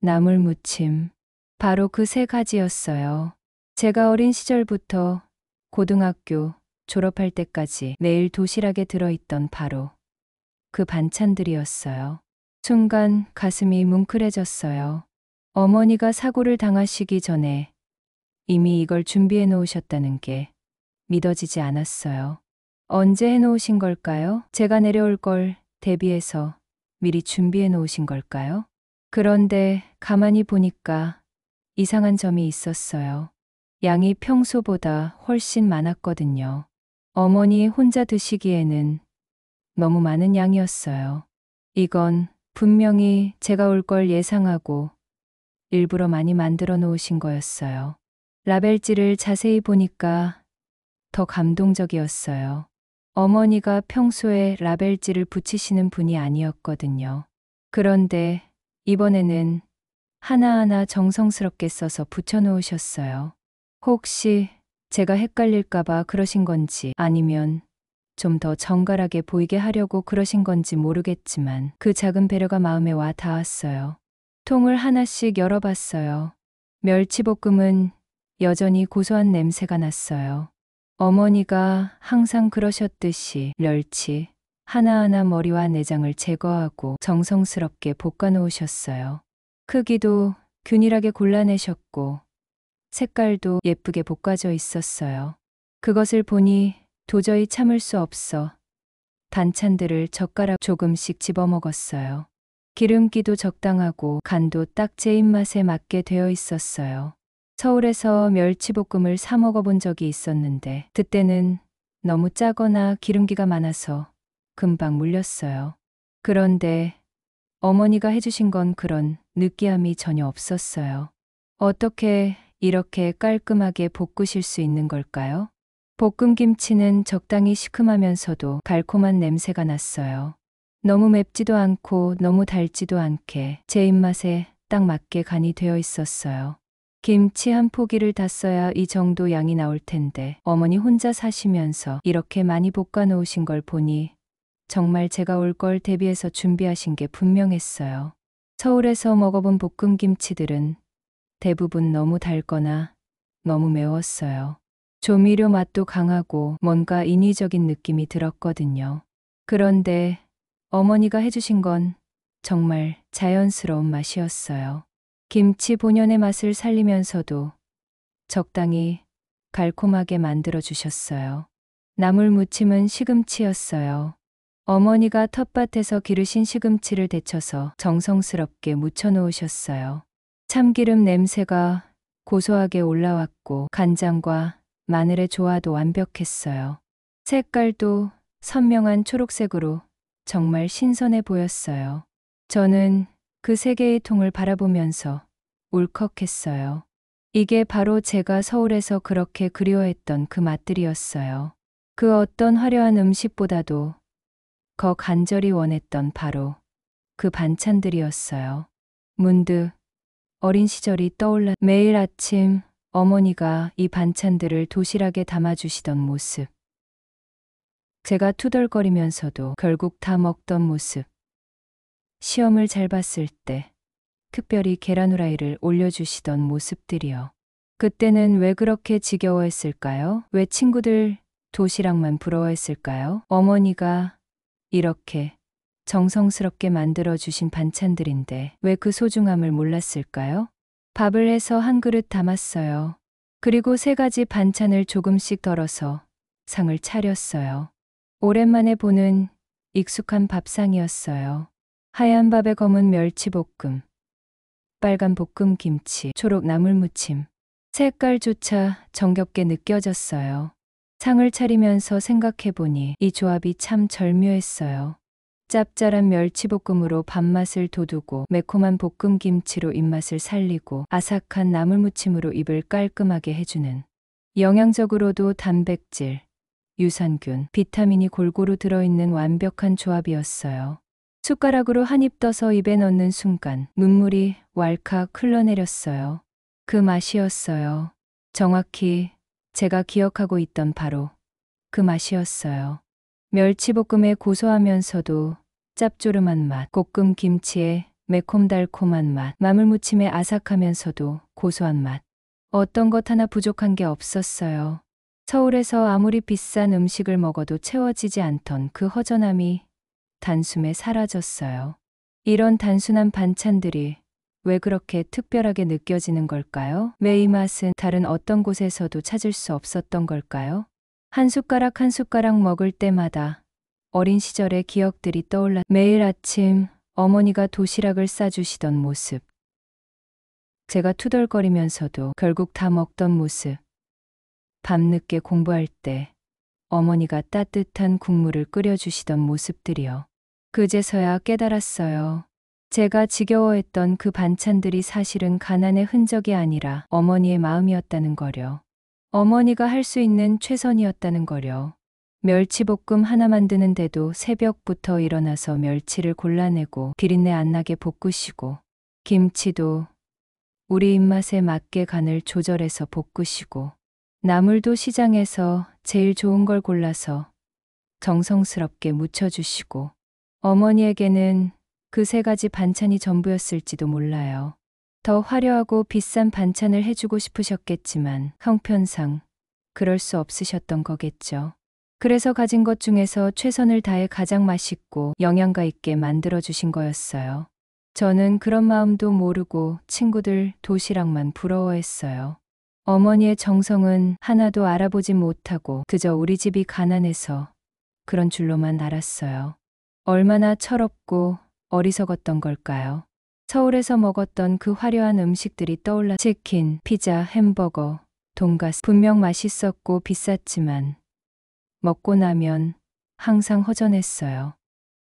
나물 무침. 바로 그 세 가지였어요. 제가 어린 시절부터 고등학교 졸업할 때까지 매일 도시락에 들어있던 바로 그 반찬들이었어요. 순간 가슴이 뭉클해졌어요. 어머니가 사고를 당하시기 전에 이미 이걸 준비해 놓으셨다는 게 믿어지지 않았어요. 언제 해 놓으신 걸까요? 제가 내려올 걸 대비해서 미리 준비해 놓으신 걸까요? 그런데 가만히 보니까 이상한 점이 있었어요. 양이 평소보다 훨씬 많았거든요. 어머니 혼자 드시기에는 너무 많은 양이었어요. 이건 분명히 제가 올 걸 예상하고 일부러 많이 만들어 놓으신 거였어요. 라벨지를 자세히 보니까 더 감동적이었어요. 어머니가 평소에 라벨지를 붙이시는 분이 아니었거든요. 그런데 이번에는 하나하나 정성스럽게 써서 붙여 놓으셨어요. 혹시 제가 헷갈릴까봐 그러신 건지 아니면 좀 더 정갈하게 보이게 하려고 그러신 건지 모르겠지만 그 작은 배려가 마음에 와 닿았어요. 통을 하나씩 열어봤어요. 멸치볶음은 여전히 고소한 냄새가 났어요. 어머니가 항상 그러셨듯이 멸치 하나하나 머리와 내장을 제거하고 정성스럽게 볶아 놓으셨어요. 크기도 균일하게 골라내셨고 색깔도 예쁘게 볶아져 있었어요. 그것을 보니 도저히 참을 수 없어 반찬들을 젓가락 조금씩 집어 먹었어요. 기름기도 적당하고 간도 딱 제 입맛에 맞게 되어 있었어요. 서울에서 멸치볶음을 사 먹어본 적이 있었는데 그때는 너무 짜거나 기름기가 많아서 금방 물렸어요. 그런데 어머니가 해주신 건 그런 느끼함이 전혀 없었어요. 어떻게 이렇게 깔끔하게 볶으실 수 있는 걸까요? 볶음김치는 적당히 시큼하면서도 달콤한 냄새가 났어요. 너무 맵지도 않고 너무 달지도 않게 제 입맛에 딱 맞게 간이 되어 있었어요. 김치 한 포기를 다 써야 이 정도 양이 나올 텐데 어머니 혼자 사시면서 이렇게 많이 볶아 놓으신 걸 보니 정말 제가 올 걸 대비해서 준비하신 게 분명했어요. 서울에서 먹어본 볶음김치들은 대부분 너무 달거나 너무 매웠어요. 조미료 맛도 강하고 뭔가 인위적인 느낌이 들었거든요. 그런데 어머니가 해주신 건 정말 자연스러운 맛이었어요. 김치 본연의 맛을 살리면서도 적당히 달콤하게 만들어 주셨어요. 나물 무침은 시금치였어요. 어머니가 텃밭에서 기르신 시금치를 데쳐서 정성스럽게 무쳐 놓으셨어요. 참기름 냄새가 고소하게 올라왔고 간장과 마늘의 조화도 완벽했어요. 색깔도 선명한 초록색으로 정말 신선해 보였어요. 저는 그 세 개의 통을 바라보면서 울컥했어요. 이게 바로 제가 서울에서 그렇게 그리워했던 그 맛들이었어요. 그 어떤 화려한 음식보다도 더 간절히 원했던 바로 그 반찬들이었어요. 문득 어린 시절이 떠올라 매일 아침 어머니가 이 반찬들을 도시락에 담아주시던 모습. 제가 투덜거리면서도 결국 다 먹던 모습. 시험을 잘 봤을 때 특별히 계란 후라이를 올려주시던 모습들이요. 그때는 왜 그렇게 지겨워했을까요? 왜 친구들 도시락만 부러워했을까요? 어머니가 이렇게 정성스럽게 만들어주신 반찬들인데 왜 그 소중함을 몰랐을까요? 밥을 해서 한 그릇 담았어요. 그리고 세 가지 반찬을 조금씩 덜어서 상을 차렸어요. 오랜만에 보는 익숙한 밥상이었어요. 하얀 밥에 검은 멸치볶음, 빨간 볶음김치, 초록 나물무침. 색깔조차 정겹게 느껴졌어요. 상을 차리면서 생각해보니 이 조합이 참 절묘했어요. 짭짤한 멸치볶음으로 밥맛을 돋우고 매콤한 볶음김치로 입맛을 살리고 아삭한 나물무침으로 입을 깔끔하게 해주는 영양적으로도 단백질, 유산균, 비타민이 골고루 들어있는 완벽한 조합이었어요. 숟가락으로 한 입 떠서 입에 넣는 순간 눈물이 왈칵 흘러내렸어요. 그 맛이었어요. 정확히 제가 기억하고 있던 바로 그 맛이었어요. 멸치볶음의 고소하면서도 짭조름한 맛, 볶음 김치의 매콤달콤한 맛, 마물무침의 아삭하면서도 고소한 맛. 어떤 것 하나 부족한 게 없었어요. 서울에서 아무리 비싼 음식을 먹어도 채워지지 않던 그 허전함이 단숨에 사라졌어요. 이런 단순한 반찬들이 왜 그렇게 특별하게 느껴지는 걸까요? 왜 이 맛은 다른 어떤 곳에서도 찾을 수 없었던 걸까요? 한 숟가락 한 숟가락 먹을 때마다 어린 시절의 기억들이 떠올라 매일 아침 어머니가 도시락을 싸주시던 모습. 제가 투덜거리면서도 결국 다 먹던 모습. 밤늦게 공부할 때 어머니가 따뜻한 국물을 끓여주시던 모습들이요. 그제서야 깨달았어요. 제가 지겨워했던 그 반찬들이 사실은 가난의 흔적이 아니라 어머니의 마음이었다는 거려. 어머니가 할 수 있는 최선이었다는 거려. 멸치볶음 하나 만드는데도 새벽부터 일어나서 멸치를 골라내고 비린내 안 나게 볶으시고, 김치도 우리 입맛에 맞게 간을 조절해서 볶으시고, 나물도 시장에서 제일 좋은 걸 골라서 정성스럽게 무쳐주시고, 어머니에게는 그 세 가지 반찬이 전부였을지도 몰라요. 더 화려하고 비싼 반찬을 해주고 싶으셨겠지만 형편상 그럴 수 없으셨던 거겠죠. 그래서 가진 것 중에서 최선을 다해 가장 맛있고 영양가 있게 만들어주신 거였어요. 저는 그런 마음도 모르고 친구들 도시락만 부러워했어요. 어머니의 정성은 하나도 알아보지 못하고 그저 우리 집이 가난해서 그런 줄로만 알았어요. 얼마나 철없고 어리석었던 걸까요? 서울에서 먹었던 그 화려한 음식들이 떠올라 치킨, 피자, 햄버거, 돈가스 분명 맛있었고 비쌌지만 먹고 나면 항상 허전했어요.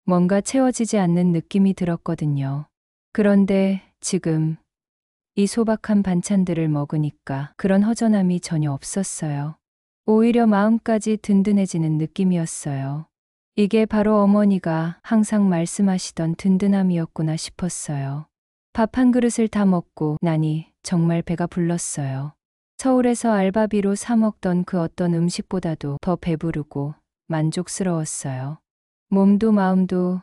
뭔가 채워지지 않는 느낌이 들었거든요. 그런데 지금 이 소박한 반찬들을 먹으니까 그런 허전함이 전혀 없었어요. 오히려 마음까지 든든해지는 느낌이었어요. 이게 바로 어머니가 항상 말씀하시던 든든함이었구나 싶었어요. 밥 한 그릇을 다 먹고 나니 정말 배가 불렀어요. 서울에서 알바비로 사 먹던 그 어떤 음식보다도 더 배부르고 만족스러웠어요. 몸도 마음도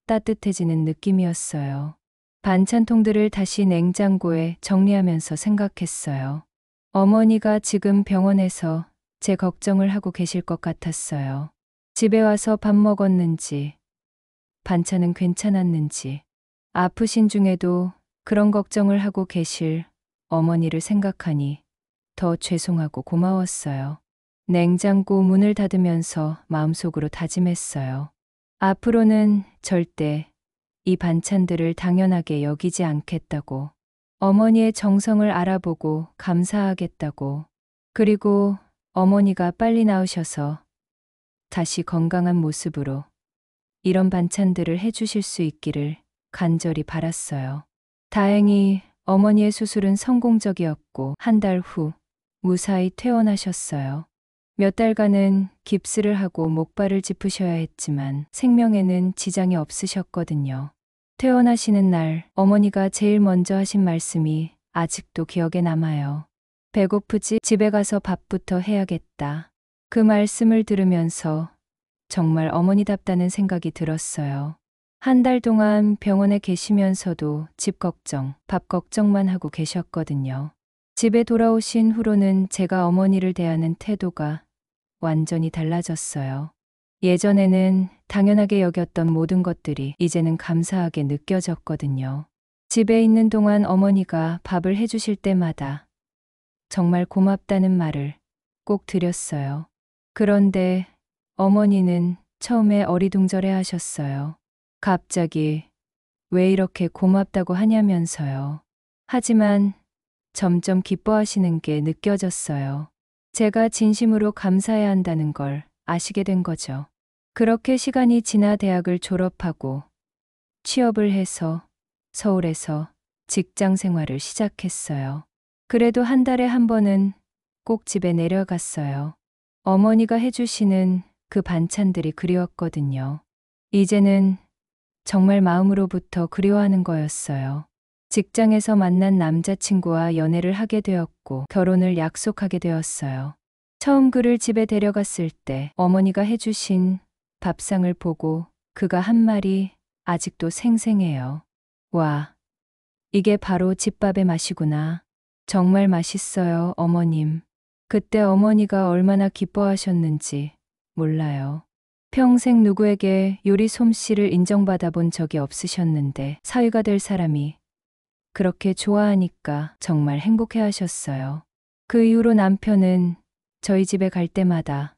따뜻해지는 느낌이었어요. 반찬통들을 다시 냉장고에 정리하면서 생각했어요. 어머니가 지금 병원에서 제 걱정을 하고 계실 것 같았어요. 집에 와서 밥 먹었는지, 반찬은 괜찮았는지, 아프신 중에도 그런 걱정을 하고 계실 어머니를 생각하니 더 죄송하고 고마웠어요. 냉장고 문을 닫으면서 마음속으로 다짐했어요. 앞으로는 절대 이 반찬들을 당연하게 여기지 않겠다고, 어머니의 정성을 알아보고 감사하겠다고, 그리고 어머니가 빨리 나으셔서 다시 건강한 모습으로 이런 반찬들을 해주실 수 있기를 간절히 바랐어요. 다행히 어머니의 수술은 성공적이었고 한 달 후 무사히 퇴원하셨어요. 몇 달간은 깁스를 하고 목발을 짚으셔야 했지만 생명에는 지장이 없으셨거든요. 퇴원하시는 날 어머니가 제일 먼저 하신 말씀이 아직도 기억에 남아요. 배고프지? 집에 가서 밥부터 해야겠다. 그 말씀을 들으면서 정말 어머니답다는 생각이 들었어요. 한 달 동안 병원에 계시면서도 집 걱정, 밥 걱정만 하고 계셨거든요. 집에 돌아오신 후로는 제가 어머니를 대하는 태도가 완전히 달라졌어요. 예전에는 당연하게 여겼던 모든 것들이 이제는 감사하게 느껴졌거든요. 집에 있는 동안 어머니가 밥을 해주실 때마다 정말 고맙다는 말을 꼭 드렸어요. 그런데 어머니는 처음에 어리둥절해 하셨어요. 갑자기 왜 이렇게 고맙다고 하냐면서요. 하지만 점점 기뻐하시는 게 느껴졌어요. 제가 진심으로 감사해야 한다는 걸 아시게 된 거죠. 그렇게 시간이 지나 대학을 졸업하고 취업을 해서 서울에서 직장 생활을 시작했어요. 그래도 한 달에 한 번은 꼭 집에 내려갔어요. 어머니가 해주시는 그 반찬들이 그리웠거든요. 이제는 정말 마음으로부터 그리워하는 거였어요. 직장에서 만난 남자친구와 연애를 하게 되었고 결혼을 약속하게 되었어요. 처음 그를 집에 데려갔을 때 어머니가 해주신 밥상을 보고 그가 한 말이 아직도 생생해요. 와, 이게 바로 집밥의 맛이구나. 정말 맛있어요, 어머님. 그때 어머니가 얼마나 기뻐하셨는지 몰라요. 평생 누구에게 요리 솜씨를 인정받아 본 적이 없으셨는데 사위가 될 사람이 그렇게 좋아하니까 정말 행복해 하셨어요. 그 이후로 남편은 저희 집에 갈 때마다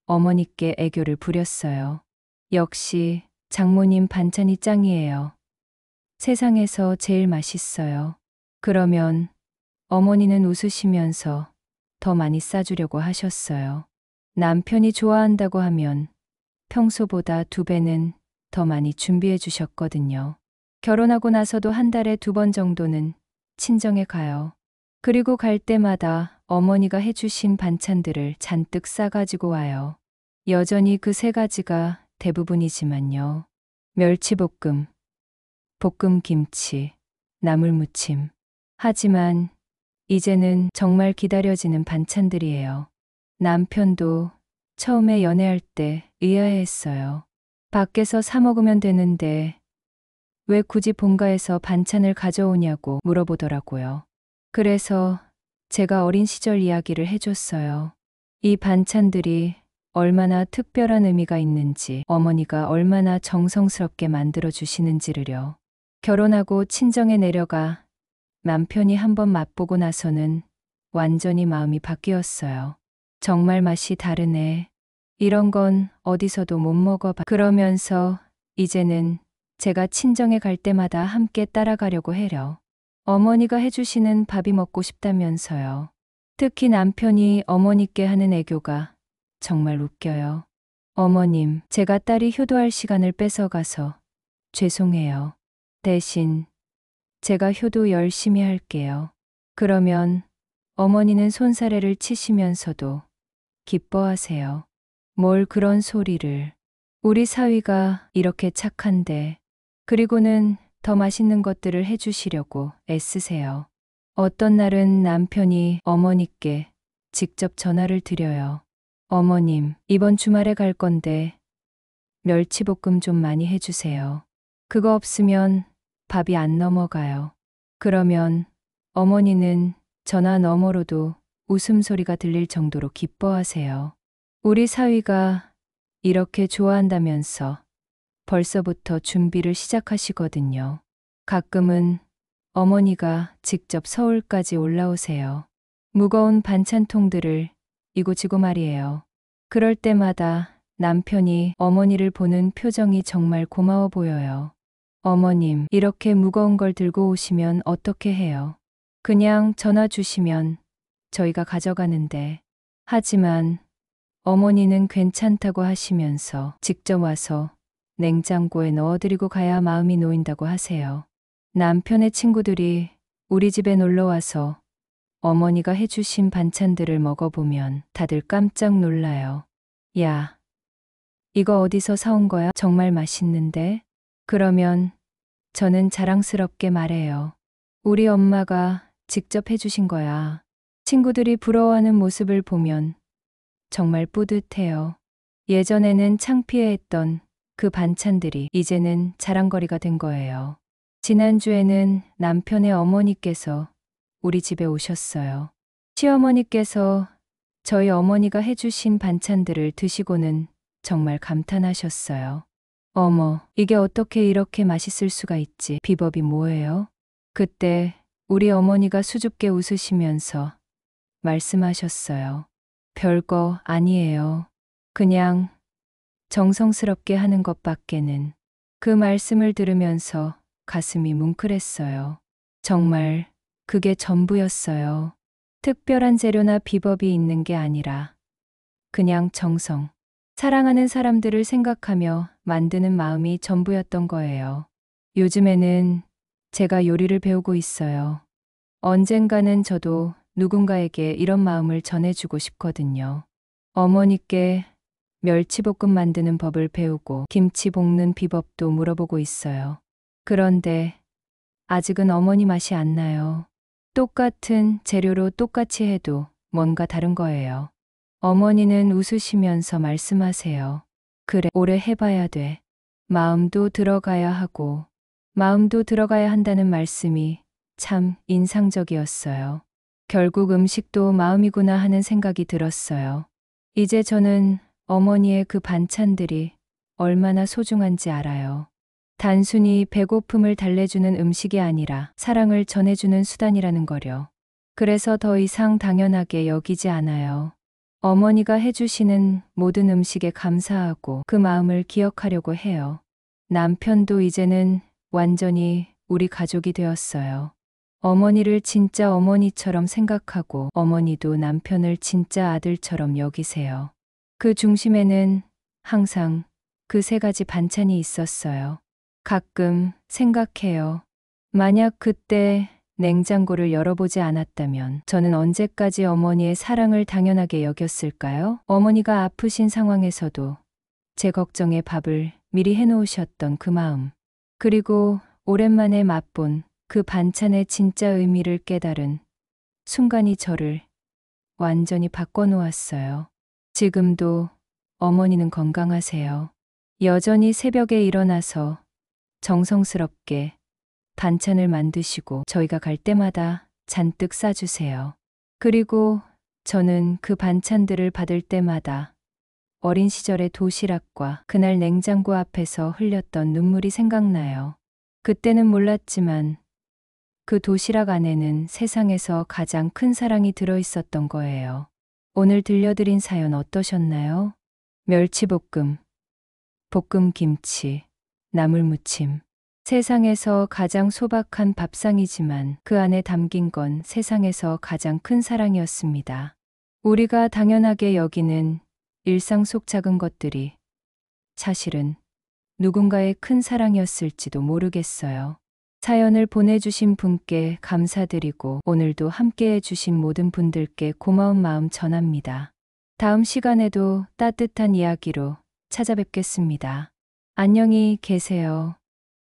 어머니께 애교를 부렸어요. 역시 장모님 반찬이 짱이에요. 세상에서 제일 맛있어요. 그러면 어머니는 웃으시면서 더 많이 싸주려고 하셨어요. 남편이 좋아한다고 하면 평소보다 2배는 더 많이 준비해 주셨거든요. 결혼하고 나서도 한 달에 2번 정도는 친정에 가요. 그리고 갈 때마다 어머니가 해주신 반찬들을 잔뜩 싸가지고 와요. 여전히 그 3가지가 대부분이지만요. 멸치볶음, 볶음김치, 나물무침. 하지만 이제는 정말 기다려지는 반찬들이에요. 남편도 처음에 연애할 때 의아해했어요. 밖에서 사 먹으면 되는데 왜 굳이 본가에서 반찬을 가져오냐고 물어보더라고요. 그래서 제가 어린 시절 이야기를 해줬어요. 이 반찬들이 얼마나 특별한 의미가 있는지, 어머니가 얼마나 정성스럽게 만들어 주시는지를요. 결혼하고 친정에 내려가 남편이 한번 맛보고 나서는 완전히 마음이 바뀌었어요. 정말 맛이 다르네. 이런 건 어디서도 못 먹어봐. 그러면서 이제는 제가 친정에 갈 때마다 함께 따라가려고 해요. 어머니가 해주시는 밥이 먹고 싶다면서요. 특히 남편이 어머니께 하는 애교가 정말 웃겨요. 어머님, 제가 딸이 효도할 시간을 뺏어가서 죄송해요. 대신 제가 효도 열심히 할게요. 그러면 어머니는 손사래를 치시면서도 기뻐하세요. 뭘 그런 소리를. 우리 사위가 이렇게 착한데, 그리고는 더 맛있는 것들을 해주시려고 애쓰세요. 어떤 날은 남편이 어머니께 직접 전화를 드려요. 어머님, 이번 주말에 갈 건데 멸치볶음 좀 많이 해주세요. 그거 없으면 밥이 안 넘어가요. 그러면 어머니는 전화 너머로도 웃음소리가 들릴 정도로 기뻐하세요. 우리 사위가 이렇게 좋아한다면서 벌써부터 준비를 시작하시거든요. 가끔은 어머니가 직접 서울까지 올라오세요. 무거운 반찬통들을 이고지고 말이에요. 그럴 때마다 남편이 어머니를 보는 표정이 정말 고마워 보여요. 어머님, 이렇게 무거운 걸 들고 오시면 어떻게 해요? 그냥 전화 주시면 저희가 가져가는데. 하지만 어머니는 괜찮다고 하시면서 직접 와서 냉장고에 넣어드리고 가야 마음이 놓인다고 하세요. 남편의 친구들이 우리 집에 놀러 와서 어머니가 해주신 반찬들을 먹어보면 다들 깜짝 놀라요. 야, 이거 어디서 사온 거야? 정말 맛있는데? 그러면 저는 자랑스럽게 말해요. 우리 엄마가 직접 해주신 거야. 친구들이 부러워하는 모습을 보면 정말 뿌듯해요. 예전에는 창피해했던 그 반찬들이 이제는 자랑거리가 된 거예요. 지난주에는 남편의 어머니께서 우리 집에 오셨어요. 시어머니께서 저희 어머니가 해주신 반찬들을 드시고는 정말 감탄하셨어요. 어머, 이게 어떻게 이렇게 맛있을 수가 있지? 비법이 뭐예요? 그때 우리 어머니가 수줍게 웃으시면서 말씀하셨어요. 별거 아니에요. 그냥 정성스럽게 하는 것밖에는. 그 말씀을 들으면서 가슴이 뭉클했어요. 정말 그게 전부였어요. 특별한 재료나 비법이 있는 게 아니라 그냥 정성. 사랑하는 사람들을 생각하며 만드는 마음이 전부였던 거예요. 요즘에는 제가 요리를 배우고 있어요. 언젠가는 저도 누군가에게 이런 마음을 전해주고 싶거든요. 어머니께 멸치볶음 만드는 법을 배우고 김치 볶는 비법도 물어보고 있어요. 그런데 아직은 어머니 맛이 안 나요. 똑같은 재료로 똑같이 해도 뭔가 다른 거예요. 어머니는 웃으시면서 말씀하세요. 그래, 오래 해봐야 돼. 마음도 들어가야 하고 마음도 들어가야 한다는 말씀이 참 인상적이었어요. 결국 음식도 마음이구나 하는 생각이 들었어요. 이제 저는 어머니의 그 반찬들이 얼마나 소중한지 알아요. 단순히 배고픔을 달래주는 음식이 아니라 사랑을 전해주는 수단이라는 거요. 그래서 더 이상 당연하게 여기지 않아요. 어머니가 해주시는 모든 음식에 감사하고 그 마음을 기억하려고 해요. 남편도 이제는 완전히 우리 가족이 되었어요. 어머니를 진짜 어머니처럼 생각하고 어머니도 남편을 진짜 아들처럼 여기세요. 그 중심에는 항상 그 세 가지 반찬이 있었어요. 가끔 생각해요. 만약 그때 냉장고를 열어보지 않았다면 저는 언제까지 어머니의 사랑을 당연하게 여겼을까요? 어머니가 아프신 상황에서도 제 걱정에 밥을 미리 해놓으셨던 그 마음. 그리고 오랜만에 맛본 그 반찬의 진짜 의미를 깨달은 순간이 저를 완전히 바꿔놓았어요. 지금도 어머니는 건강하세요. 여전히 새벽에 일어나서 정성스럽게 반찬을 만드시고 저희가 갈 때마다 잔뜩 싸주세요. 그리고 저는 그 반찬들을 받을 때마다 어린 시절의 도시락과 그날 냉장고 앞에서 흘렸던 눈물이 생각나요. 그때는 몰랐지만 그 도시락 안에는 세상에서 가장 큰 사랑이 들어있었던 거예요. 오늘 들려드린 사연 어떠셨나요? 멸치볶음, 볶음김치, 나물무침. 세상에서 가장 소박한 밥상이지만 그 안에 담긴 건 세상에서 가장 큰 사랑이었습니다. 우리가 당연하게 여기는 일상 속 작은 것들이 사실은 누군가의 큰 사랑이었을지도 모르겠어요. 사연을 보내주신 분께 감사드리고 오늘도 함께해 주신 모든 분들께 고마운 마음 전합니다. 다음 시간에도 따뜻한 이야기로 찾아뵙겠습니다. 안녕히 계세요.